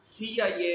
CIA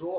2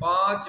5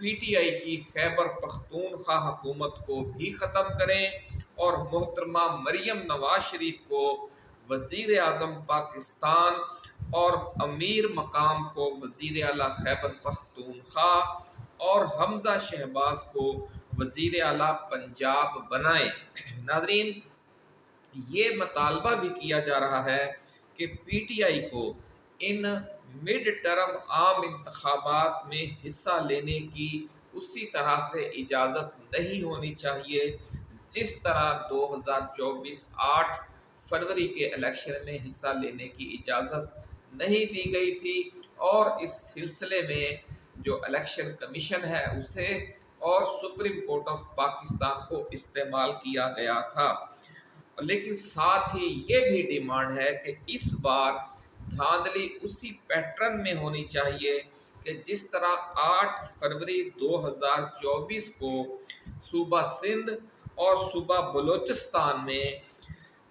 P T I کی خیبر پختونخوا حکومت کو بھی ختم کریں اور محترمہ مریم نواز شریف کو وزیر اعظم پاکستان اور امیر مقام کو وزیر اعلیٰ خیبر پختونخوا اور حمزہ شہباز کو وزیر اعلیٰ پنجاب بنائیں۔ ناظرین، یہ مطالبہ بھی کیا جا رہا ہے کہ پی ٹی آئی کو ان مڈ ٹرم عام انتخابات میں حصہ لینے کی اسی طرح سے اجازت نہیں ہونی چاہیے جس طرح 2024 8 فروری کے الیکشن میں حصہ لینے کی اجازت نہیں دی گئی تھی، اور اس سلسلے میں جو الیکشن کمیشن ہے اسے اور سپریم کورٹ آف پاکستان کو استعمال کیا گیا تھا۔ لیکن ساتھ ہی یہ بھی ڈیمانڈ ہے کہ اس بار دھاندلی اسی پیٹرن میں ہونی چاہیے کہ جس طرح 8 فروری 2024 کو صوبہ سندھ اور صوبہ بلوچستان میں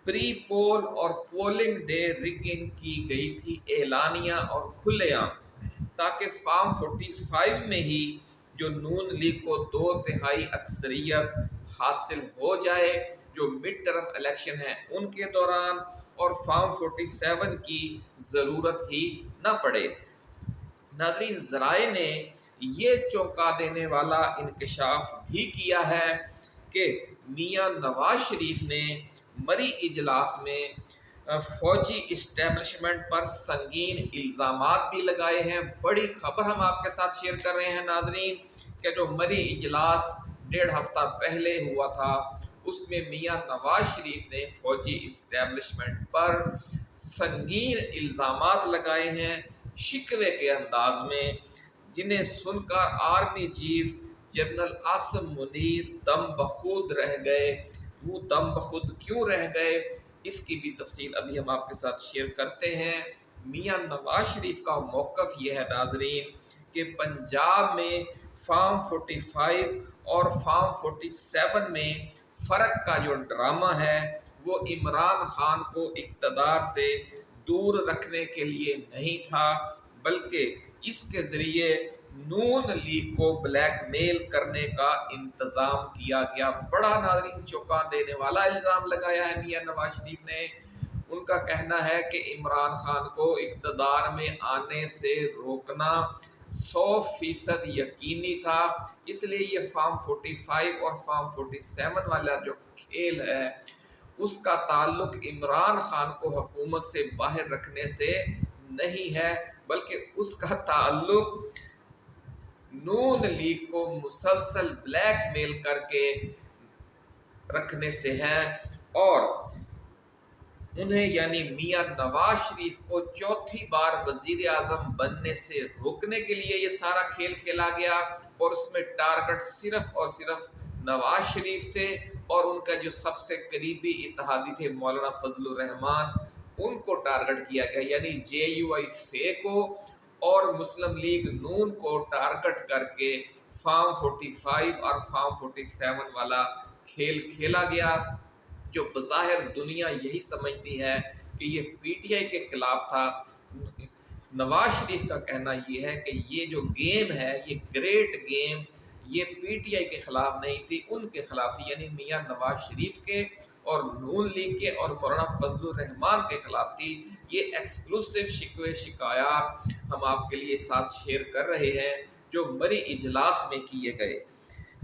پری پول اور پولنگ ڈے ریگنگ کی گئی تھی اعلانیہ اور کھلے عام، تاکہ فارم 45 میں ہی جو نون لیگ کو 2/3 اکثریت حاصل ہو جائے جو مڈ ٹرم الیکشن ہیں ان کے دوران، اور فارم 47 کی ضرورت ہی نہ پڑے۔ ناظرین، ذرائع نے یہ چونکا دینے والا انکشاف بھی کیا ہے کہ میاں نواز شریف نے مری اجلاس میں فوجی اسٹیبلشمنٹ پر سنگین الزامات بھی لگائے ہیں۔ بڑی خبر ہم آپ کے ساتھ شیئر کر رہے ہیں ناظرین کہ جو مری اجلاس 1.5 ہفتہ پہلے ہوا تھا اس میں میاں نواز شریف نے فوجی اسٹیبلشمنٹ پر سنگین الزامات لگائے ہیں شکوے کے انداز میں، جنہیں سن کر army chief general Asim Munir دم بخود رہ گئے۔ وہ دم بخود کیوں رہ گئے اس کی بھی تفصیل ابھی ہم آپ کے ساتھ شیئر کرتے ہیں۔ میاں نواز شریف کا موقف یہ ہے ناظرین کہ پنجاب میں فارم 45 اور فارم 47 میں فرق کا جو ڈرامہ ہے وہ عمران خان کو اقتدار سے دور رکھنے کے لیے نہیں تھا، بلکہ اس کے ذریعے نون لیگ کو بلیک میل کرنے کا انتظام کیا گیا۔ بڑا ناظرین چونکا دینے والا الزام لگایا ہے میاں نواز شریف نے۔ ان کا کہنا ہے کہ عمران خان کو اقتدار میں آنے سے روکنا 100% یقینی تھا، اس لیے یہ فارم 45 اور فارم 47 والا جو کھیل ہے اس کا تعلق عمران خان کو حکومت سے باہر رکھنے سے نہیں ہے، بلکہ اس کا تعلق نون لیگ کو مسلسل بلیک میل کر کے رکھنے سے ہے، اور انہیں یعنی میاں نواز شریف کو چوتھی بار وزیر اعظم بننے سے روکنے کے لیے یہ سارا کھیل کھیلا گیا، اور اس میں ٹارگٹ صرف اور صرف نواز شریف تھے اور ان کا جو سب سے قریبی اتحادی تھے مولانا فضل الرحمان، ان کو ٹارگٹ کیا گیا، یعنی جے یو آئی فے کو اور مسلم لیگ نون کو ٹارگٹ کر کے فارم 45 اور فارم 47 والا کھیل کھیلا گیا، جو بظاہر دنیا یہی سمجھتی ہے کہ یہ پی ٹی آئی کے خلاف تھا۔ نواز شریف کا کہنا یہ ہے کہ یہ جو گیم ہے یہ گریٹ گیم یہ پی ٹی آئی کے خلاف نہیں تھی، ان کے خلاف تھی، یعنی میاں نواز شریف کے اور نون لیگ کے اور مولانا فضل الرحمان کے خلاف تھی۔ یہ ایکسکلوسیو شکوے شکایات ہم آپ کے لیے ساتھ شیئر کر رہے ہیں جو مری اجلاس میں کیے گئے۔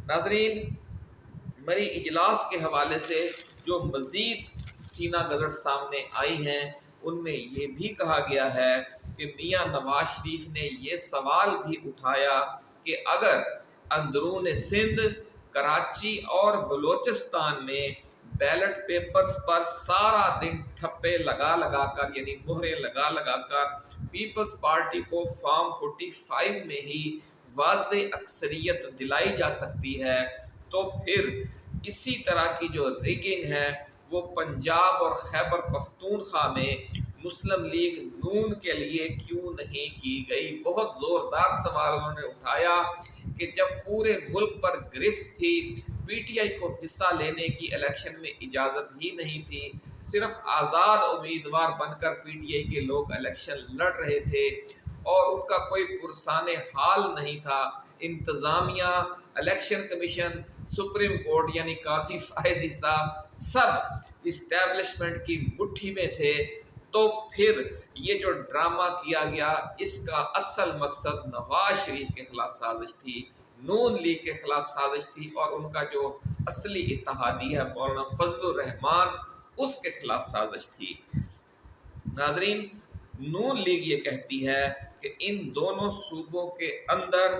ناظرین، مری اجلاس کے حوالے سے جو مزید سینہ گزر سامنے آئی ہیں ان میں یہ بھی کہا گیا ہے کہ میاں نواز شریف نے یہ سوال بھی اٹھایا کہ اگر اندرون سندھ، کراچی اور بلوچستان میں بیلٹ پیپرز پر سارا دن ٹھپے لگا کر یعنی مہرے لگا کر پیپلز پارٹی کو فارم 45 میں ہی واضح اکثریت دلائی جا سکتی ہے، تو پھر اسی طرح کی جو ریگنگ ہے وہ پنجاب اور خیبر پختونخوا میں مسلم لیگ نون کے لیے کیوں نہیں کی گئی۔ بہت زوردار سوال انہوں نے اٹھایا کہ جب پورے ملک پر گرفت تھی، پی ٹی آئی کو حصہ لینے کی الیکشن میں اجازت ہی نہیں تھی، صرف آزاد امیدوار بن کر پی ٹی آئی کے لوگ الیکشن لڑ رہے تھے اور ان کا کوئی پرسان حال نہیں تھا، انتظامیہ، الیکشن کمیشن، سپریم کورٹ یعنی قاضی فائزی صاحب سب اسٹیبلشمنٹ کی مٹھی میں تھے، تو پھر یہ جو ڈرامہ کیا گیا اس کا اصل مقصد نواز شریف کے خلاف سازش تھی، نون لیگ کے خلاف سازش تھی، اور ان کا جو اصلی اتحادی ہے مولانا فضل الرحمان اس کے خلاف سازش تھی۔ ناظرین، نون لیگ یہ کہتی ہے کہ ان دونوں صوبوں کے اندر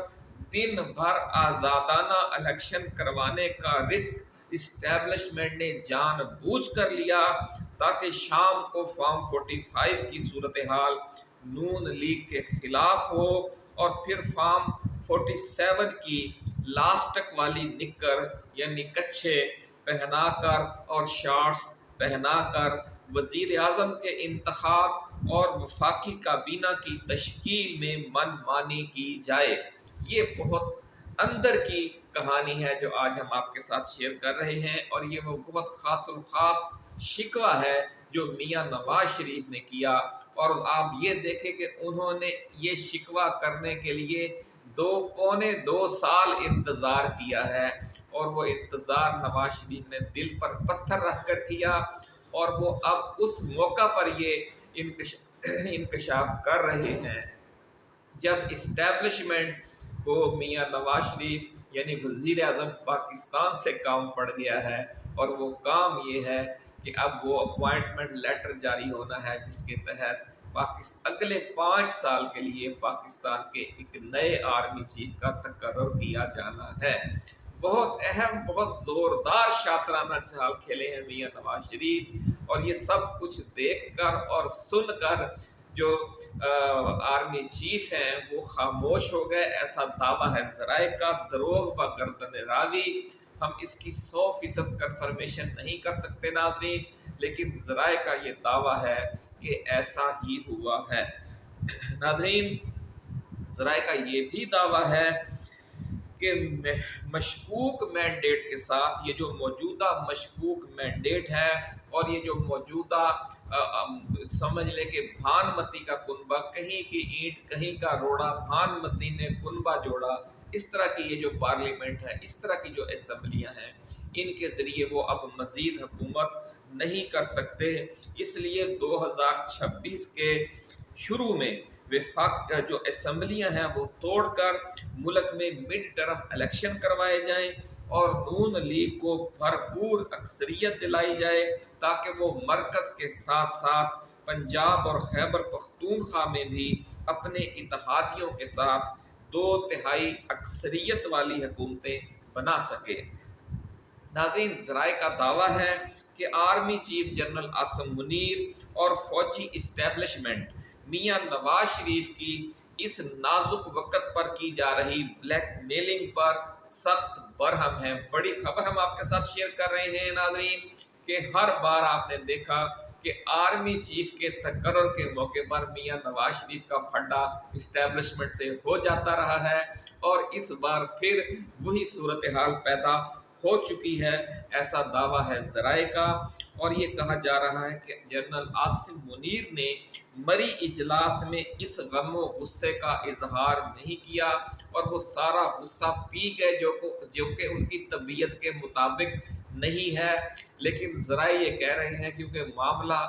دن بھر آزادانہ الیکشن کروانے کا رسک اسٹیبلشمنٹ نے جان بوجھ کر لیا تاکہ شام کو فارم 45 کی صورتحال نون لیگ کے خلاف ہو، اور پھر فارم 47 کی لاسٹک والی نکر یعنی کچھے پہنا کر اور شارٹس پہنا کر وزیر اعظم کے انتخاب اور وفاقی کابینہ کی تشکیل میں من مانی کی جائے۔ یہ بہت اندر کی کہانی ہے جو آج ہم آپ کے ساتھ شیئر کر رہے ہیں، اور یہ وہ بہت خاص الخاص شکوہ ہے جو میاں نواز شریف نے کیا، اور آپ یہ دیکھیں کہ انہوں نے یہ شکوہ کرنے کے لیے پونے دو سال انتظار کیا ہے، اور وہ انتظار نواز شریف نے دل پر پتھر رکھ کر کیا، اور وہ اب اس موقع پر یہ انکشاف کر رہے ہیں جب اسٹیبلشمنٹ کو میاں نواز شریف یعنی وزیر اعظم پاکستان سے کام پڑ گیا ہے، اور وہ کام یہ ہے کہ اب وہ اپوائنٹمنٹ لیٹر جاری ہونا ہے جس کے تحت اگلے 5 سال کے لیے پاکستان کے ایک نئے آرمی چیف کا تقرر کیا جانا ہے۔ بہت اہم، بہت زوردار شاطرانہ چال کھیلے ہیں میاں نواز شریف، اور یہ سب کچھ دیکھ کر اور سن کر جو آرمی چیف ہیں وہ خاموش ہو گئے، ایسا دعویٰ ہے ذرائع کا، دروغ و گردن راوی۔ ہم اس کی 100% کنفرمیشن نہیں کر سکتے ناظرین، لیکن ذرائع کا یہ دعویٰ ہے کہ ایسا ہی ہوا ہے۔ ناظرین، ذرائع کا یہ بھی دعویٰ ہے کہ مشکوک مینڈیٹ کے ساتھ، یہ جو موجودہ مشکوک مینڈیٹ ہے اور یہ جو موجودہ سمجھ لے کہ بھانمتی کا کنبہ، کہیں کی اینٹ کہیں کا روڑا، بھانمتی نے کنبہ جوڑا، اس طرح کی یہ جو پارلیمنٹ ہے، اس طرح کی جو اسمبلیاں ہیں، ان کے ذریعے وہ اب مزید حکومت نہیں کر سکتے۔ اس لیے 2026 کے شروع میں وفاق جو اسمبلیاں ہیں وہ توڑ کر ملک میں مڈ ٹرم الیکشن کروائے جائیں، اور نون لیگ کو بھرپور اکثریت دلائی جائے تاکہ وہ مرکز کے ساتھ ساتھ پنجاب اور خیبر پختونخوا میں بھی اپنے اتحادیوں کے ساتھ 2/3 اکثریت والی حکومتیں بنا سکے۔ ناظرین، ذرائع کا دعویٰ ہے کہ army chief general Asim Munir اور فوجی اسٹیبلشمنٹ میاں نواز شریف کی اس نازک وقت پر کی جا رہی بلیک میلنگ پر سخت برہم ہیں۔ بڑی خبر ہم آپ کے ساتھ شیئر کر رہے ہیں ناظرین کہ ہر بار آپ نے دیکھا کہ آرمی چیف کے تقرر کے موقع پر میاں نواز شریف کا پھڈا اسٹیبلشمنٹ سے ہو جاتا رہا ہے، اور اس بار پھر وہی صورتحال پیدا ہو چکی ہے، ایسا دعویٰ ہے ذرائع کا۔ اور یہ کہا جا رہا ہے کہ جنرل عاصم منیر نے مری اجلاس میں اس غم و غصے کا اظہار نہیں کیا، اور وہ سارا غصہ پی گئے جو کہ ان کی طبیعت کے مطابق نہیں ہے۔ لیکن ذرائع یہ کہہ رہے ہیں کیونکہ معاملہ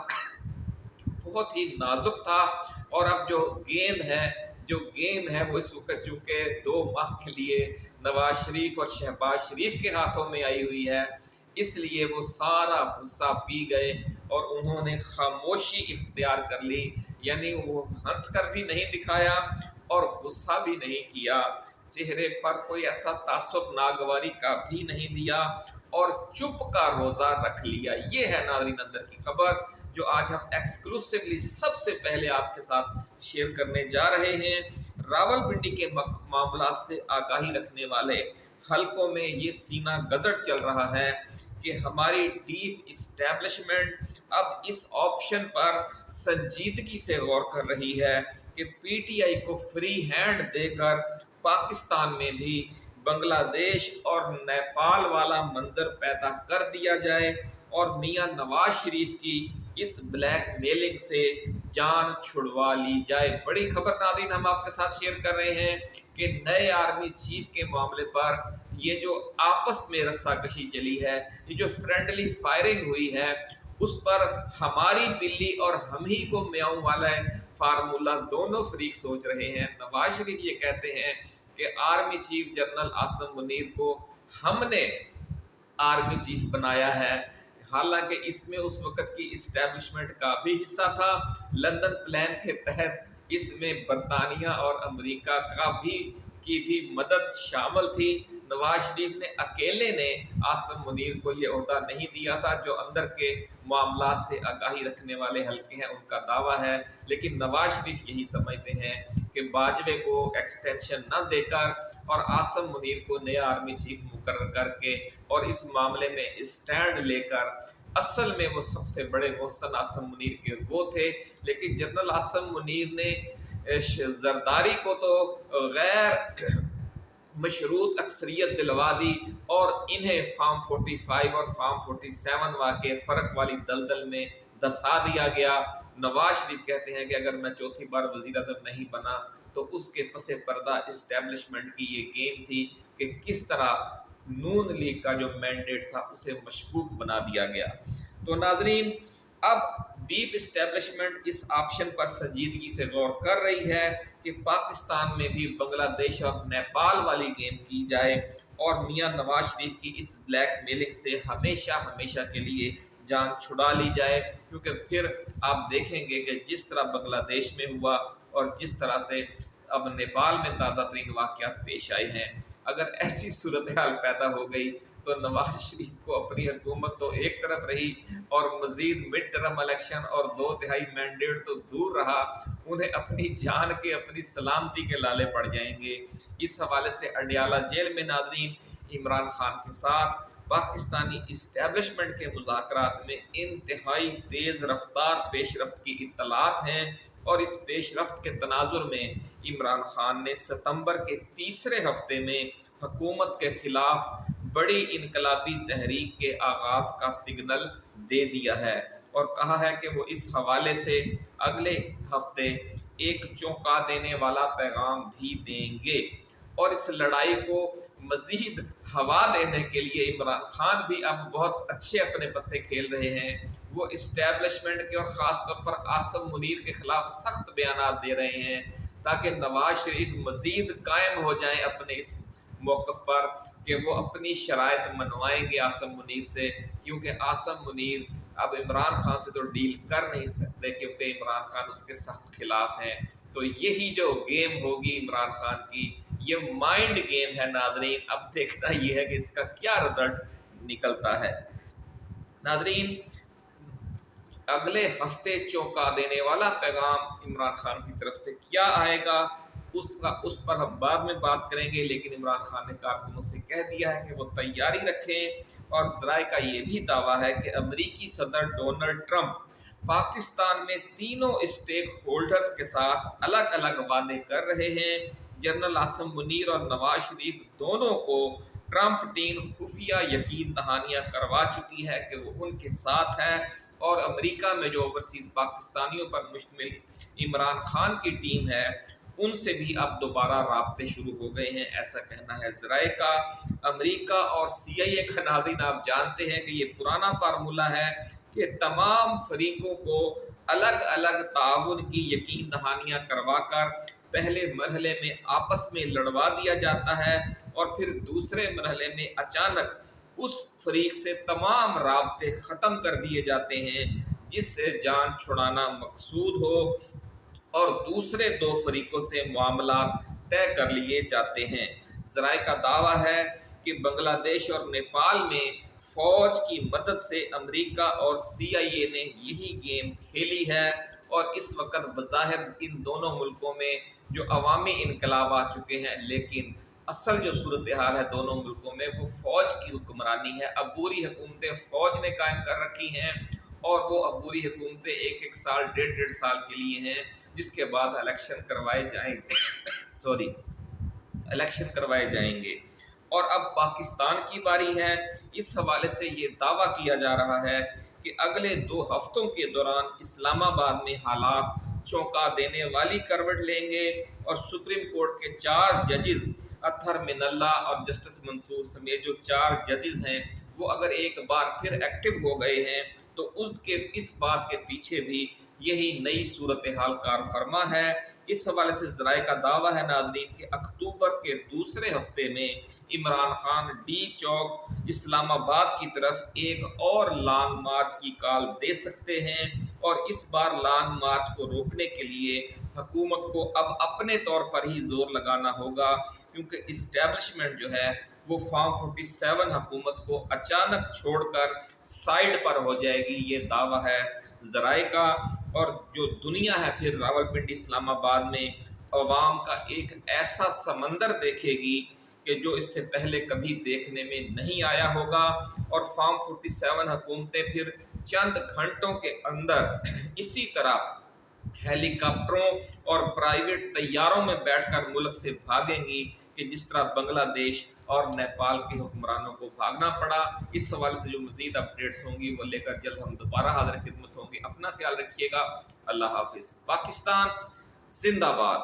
بہت ہی نازک تھا، اور اب جو گیم ہے وہ اس وقت چونکہ 2 ماہ کے لیے نواز شریف اور شہباز شریف کے ہاتھوں میں آئی ہوئی ہے، اس لیے وہ سارا غصہ پی گئے اور انہوں نے خاموشی اختیار کر لی، یعنی وہ ہنس کر بھی نہیں دکھایا اور غصہ بھی نہیں کیا، چہرے پر کوئی ایسا تعصب ناگواری کا بھی نہیں دیا، اور چپ کا روزہ رکھ لیا۔ یہ ہے ناظرین اندر کی خبر جو آج ہم ایکسکلوسیولی سب سے پہلے آپ کے ساتھ شیئر کرنے جا رہے ہیں۔ راولپنڈی کے معاملات سے آگاہی رکھنے والے حلقوں میں یہ سینہ گزر چل رہا ہے کہ ہماری ڈیپ اسٹیبلشمنٹ اب اس آپشن پر سنجیدگی سے غور کر رہی ہے کہ پی ٹی آئی کو فری ہینڈ دے کر پاکستان میں بھی بنگلہ دیش اور نیپال والا منظر پیدا کر دیا جائے، اور میاں نواز شریف کی اس بلیک میلنگ سے جان چھڑوا لی جائے۔ بڑی خبر ناظرین ہم آپ کے ساتھ شیئر کر رہے ہیں کہ نئے آرمی چیف کے معاملے پر یہ جو آپس میں رسہ کشی چلی ہے، یہ جو فرینڈلی فائرنگ ہوئی ہے، اس پر ہماری بلی اور ہم ہی کو میاؤں والا ہے فارمولہ دونوں فریق سوچ رہے ہیں۔ نواز شریف یہ کہتے ہیں کہ army chief general Asim Munir کو ہم نے آرمی چیف بنایا ہے، حالانکہ اس میں اس وقت کی اسٹیبلشمنٹ کا بھی حصہ تھا۔ لندن پلان کے تحت اس میں برطانیہ اور امریکہ کی بھی مدد شامل تھی۔ نواز شریف نے اکیلے نے عاصم منیر کو یہ عہدہ نہیں دیا تھا، جو اندر کے معاملات سے آگاہی رکھنے والے حلقے ہیں ان کا دعویٰ ہے، لیکن نواز شریف یہی سمجھتے ہیں کہ باجوے کو ایکسٹینشن نہ دے کر اور عاصم منیر کو نیا آرمی چیف مقرر کر کے اور اس معاملے میں اسٹینڈ لے کر، اصل میں وہ سب سے بڑے محسن عاصم منیر کے وہ تھے، لیکن جنرل عاصم منیر نے زرداری کو تو غیر مشروط اکثریت دلوا دی اور انہیں فارم 45 اور فارم 47 واقع فرق والی دلدل میں دسا دیا گیا۔ نواز شریف کہتے ہیں کہ اگر میں چوتھی بار وزیر اعظم نہیں بنا تو اس کے پس پردہ اسٹیبلشمنٹ کی یہ گیم تھی کہ کس طرح نون لیگ کا جو مینڈیٹ تھا اسے مشکوک بنا دیا گیا۔ تو ناظرین اب ڈیپ اسٹیبلشمنٹ اس آپشن پر سنجیدگی سے غور کر رہی ہے کہ پاکستان میں بھی بنگلہ دیش اور نیپال والی گیم کی جائے اور میاں نواز شریف کی اس بلیک میلنگ سے ہمیشہ کے لیے جان چھڑا لی جائے، کیونکہ پھر آپ دیکھیں گے کہ جس طرح بنگلہ دیش میں ہوا اور جس طرح سے اب نیپال میں تازہ ترین واقعات پیش آئے ہیں، اگر ایسی صورتحال پیدا ہو گئی تو نواز شریف کو اپنی حکومت تو ایک طرف رہی اور مزید مڈ ٹرم الیکشن اور 2/3 مینڈیٹ تو دور رہا، انہیں اپنی جان کے اپنی سلامتی کے لالے پڑ جائیں گے۔ اس حوالے سے اڈیالہ جیل میں ناظرین عمران خان کے ساتھ پاکستانی اسٹیبلشمنٹ کے مذاکرات میں انتہائی تیز رفتار پیش رفت کی اطلاعات ہیں، اور اس پیش رفت کے تناظر میں عمران خان نے ستمبر کے تیسرے ہفتے میں حکومت کے خلاف بڑی انقلابی تحریک کے آغاز کا سگنل دے دیا ہے اور کہا ہے کہ وہ اس حوالے سے اگلے ہفتے ایک چونکا دینے والا پیغام بھی دیں گے، اور اس لڑائی کو مزید ہوا دینے کے لیے عمران خان بھی اب بہت اچھے اپنے پتے کھیل رہے ہیں۔ وہ اسٹیبلشمنٹ کے اور خاص طور پر عاصم منیر کے خلاف سخت بیانات دے رہے ہیں تاکہ نواز شریف مزید قائم ہو جائیں اپنے اس موقف پر کہ وہ اپنی شرائط منوائیں گے عاصم منیر سے، کیونکہ عاصم منیر اب عمران خان سے تو ڈیل کر نہیں سکتے کیونکہ عمران خان اس کے سخت خلاف ہیں۔ تو یہی جو گیم ہوگی عمران خان کی، یہ مائنڈ گیم ہے ناظرین، اب دیکھنا یہ ہے کہ اس کا کیا رزلٹ نکلتا ہے۔ ناظرین اگلے ہفتے چونکا دینے والا پیغام عمران خان کی طرف سے کیا آئے گا اس پر ہم بعد میں بات کریں گے، لیکن عمران خان نے کارکنوں سے کہہ دیا ہے کہ وہ تیاری رکھیں، اور ذرائع کا یہ بھی دعویٰ ہے کہ امریکی صدر ڈونلڈ ٹرمپ پاکستان میں تینوں اسٹیک ہولڈرز کے ساتھ الگ الگ وعدے کر رہے ہیں۔ جنرل عاصم منیر اور نواز شریف دونوں کو ٹرمپ ٹیم خفیہ یقین دہانیاں کروا چکی ہے کہ وہ ان کے ساتھ ہے، اور امریکہ میں جو اوورسیز پاکستانیوں پر مشتمل عمران خان کی ٹیم ہے ان سے بھی اب دوبارہ رابطے شروع ہو گئے ہیں، ایسا کہنا ہے ذرائع کا۔ امریکہ اور CIA کا ناظرین آپ جانتے ہیں کہ یہ پرانا فارمولہ ہے کہ تمام فریقوں کو الگ الگ تعاون کی یقین دہانیاں کروا کر پہلے مرحلے میں آپس میں لڑوا دیا جاتا ہے، اور پھر دوسرے مرحلے میں اچانک اس فریق سے تمام رابطے ختم کر دیے جاتے ہیں جس سے جان چھڑانا مقصود ہو، اور دوسرے دو فریقوں سے معاملات طے کر لیے جاتے ہیں۔ ذرائع کا دعویٰ ہے کہ بنگلہ دیش اور نیپال میں فوج کی مدد سے امریکہ اور CIA نے یہی گیم کھیلی ہے، اور اس وقت بظاہر ان دونوں ملکوں میں جو عوامی انقلاب آ چکے ہیں، لیکن اصل جو صورتحال ہے دونوں ملکوں میں وہ فوج کی حکمرانی ہے۔ عبوری حکومتیں فوج نے قائم کر رکھی ہیں، اور وہ عبوری حکومتیں ایک سال 1.5 سال کے لیے ہیں، جس کے بعد الیکشن کروائے جائیں گے۔ اور اب پاکستان کی باری ہے۔ اس حوالے سے یہ دعویٰ کیا جا رہا ہے کہ اگلے 2 ہفتوں کے دوران اسلام آباد میں حالات چونکا دینے والی کروٹ لیں گے اور سپریم کورٹ کے 4 ججز اطہر من اللہ اور جسٹس منصور سمیت جو 4 ججز ہیں وہ اگر ایک بار پھر ایکٹیو ہو گئے ہیں تو ان کے اس بات کے پیچھے بھی یہی نئی صورتحال کار فرما ہے۔ اس حوالے سے ذرائع کا دعویٰ ہے ناظرین کہ اکتوبر کے دوسرے ہفتے میں عمران خان ڈی چوک اسلام آباد کی طرف ایک اور لانگ مارچ کی کال دے سکتے ہیں، اور اس بار لانگ مارچ کو روکنے کے لیے حکومت کو اب اپنے طور پر ہی زور لگانا ہوگا، کیونکہ اسٹیبلشمنٹ جو ہے وہ فارم 47 حکومت کو اچانک چھوڑ کر سائیڈ پر ہو جائے گی، یہ دعویٰ ہے ذرائع کا۔ اور جو دنیا ہے پھر راولپنڈی اسلام آباد میں عوام کا ایک ایسا سمندر دیکھے گی کہ جو اس سے پہلے کبھی دیکھنے میں نہیں آیا ہوگا، اور فارم 47 حکومتیں پھر چند گھنٹوں کے اندر اسی طرح ہیلی کاپٹروں اور پرائیویٹ طیاروں میں بیٹھ کر ملک سے بھاگیں گی کہ جس طرح بنگلہ دیش اور نیپال کے حکمرانوں کو بھاگنا پڑا۔ اس حوالے سے جو مزید اپڈیٹس ہوں گی وہ لے کر جلد ہم دوبارہ حاضر خدمت ہوں گے۔ اپنا خیال رکھیے گا۔ اللہ حافظ۔ پاکستان زندہ باد۔